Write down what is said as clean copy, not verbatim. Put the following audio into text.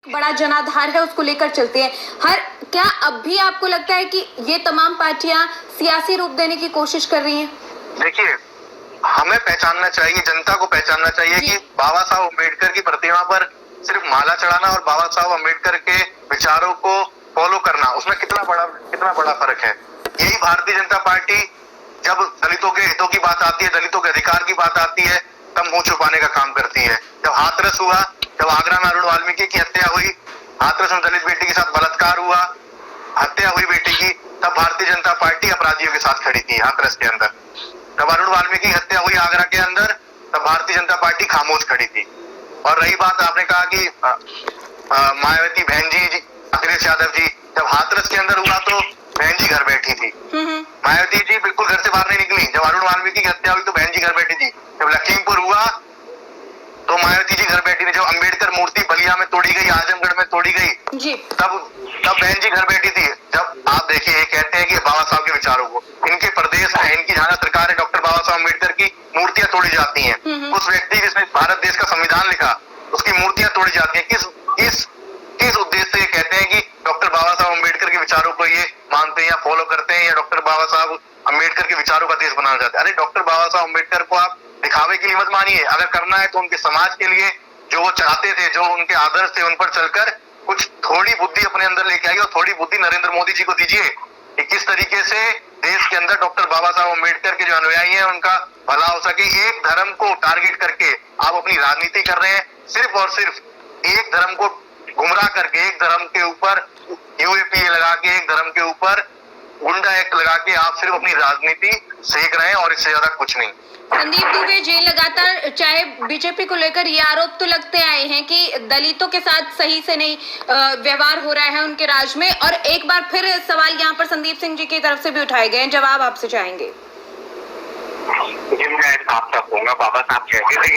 बड़ा जनाधार है उसको लेकर चलते हैं। क्या अब भी आपको लगता है कि ये तमाम पार्टियां सियासी रूप देने की कोशिश कर रही हैं? देखिए, हमें पहचानना चाहिए, जनता को पहचानना चाहिए कि बाबा साहब अम्बेडकर की प्रतिमा पर सिर्फ माला चढ़ाना और बाबा साहब अम्बेडकर के विचारों को फॉलो करना, उसमें कितना बड़ा फर्क है। यही भारतीय जनता पार्टी जब दलितों के हितों की बात आती है, दलितों के अधिकार की बात आती है, तब मुंह छुपाने का काम करती है। जब हाथरस हुआ, जब आगरा में अरुण वाल्मीकि की हत्या हुई, हाथरस में दलित बेटी के साथ बलात्कार हुआ, हत्या हुई बेटी की, तब भारतीय जनता पार्टी अपराधियों के साथ खड़ी थी हाथरस के अंदर। जब अरुण वाल्मीकि की हत्या हुई आगरा के अंदर, तब भारतीय जनता पार्टी खामोश खड़ी थी। और रही बात, आपने कहा कि मायावती बहन जी, अखिलेश यादव जी, जब हाथरस के अंदर हुआ तो बहन जी घर बैठी थी। मायावती जी बिल्कुल घर से बाहर नहीं निकली। जब अरुण वाल्मीकि की हत्या हुई तो बहन जी घर बैठी थी। जब लखीमपुर हुआ तो मायावती जी घर बैठी थी। जब अम्बेडकर मूर्ति बलिया में तोड़ी गई, आजमगढ़ में तोड़ी गई जी, तब बहन जी घर बैठी थी। जब आप देखिए, ये कहते हैं कि बाबा साहब के विचारों को, इनके प्रदेश में, इनकी जहां सरकार है, डॉक्टर बाबा साहब अम्बेडकर की मूर्तियां तोड़ी जाती हैं। उस व्यक्ति जिसने भारत देश का संविधान लिखा, उसकी मूर्तियां तोड़ी जाती है। किस उद्देश्य से ये कहते हैं कि डॉक्टर बाबा साहब अम्बेडकर के विचारों को ये मानते हैं या फॉलो करते हैं, या डॉक्टर बाबा साहब अम्बेडकर के विचारों का देश बनाना चाहते हैं? अरे, डॉक्टर बाबा साहब अम्बेडकर को आप दिखावे के लिए मत मानिए। अगर करना है तो उनके समाज के लिए जो वो चाहते थे, जो उनके आदर्श थे, उन पर चलकर कुछ थोड़ी बुद्धि अपने अंदर लेके आइए, और थोड़ी बुद्धि नरेंद्र मोदी जी को दीजिए कि किस तरीके से देश के अंदर डॉक्टर बाबा साहब अम्बेडकर के जो अनुयायी हैं उनका भला हो सके। एक धर्म को टारगेट करके आप अपनी राजनीति कर रहे हैं, सिर्फ और सिर्फ एक धर्म को गुमराह करके, एक धर्म के ऊपर यूएपीए लगा के, एक धर्म के ऊपर गुंडा एक्ट लगा के आप सिर्फ अपनी राजनीति सेक रहे हैं, और इससे ज्यादा कुछ नहीं। संदीप दुबे जी, लगातार चाहे बीजेपी को लेकर ये आरोप तो लगते आए हैं कि दलितों के साथ सही से नहीं व्यवहार हो रहा है उनके राज में, और एक बार फिर सवाल यहाँ पर संदीप सिंह जी की तरफ से भी उठाए गए हैं। जवाब आपसे चाहेंगे। मैं साफ कहूंगा, बाबा साहब कहते थे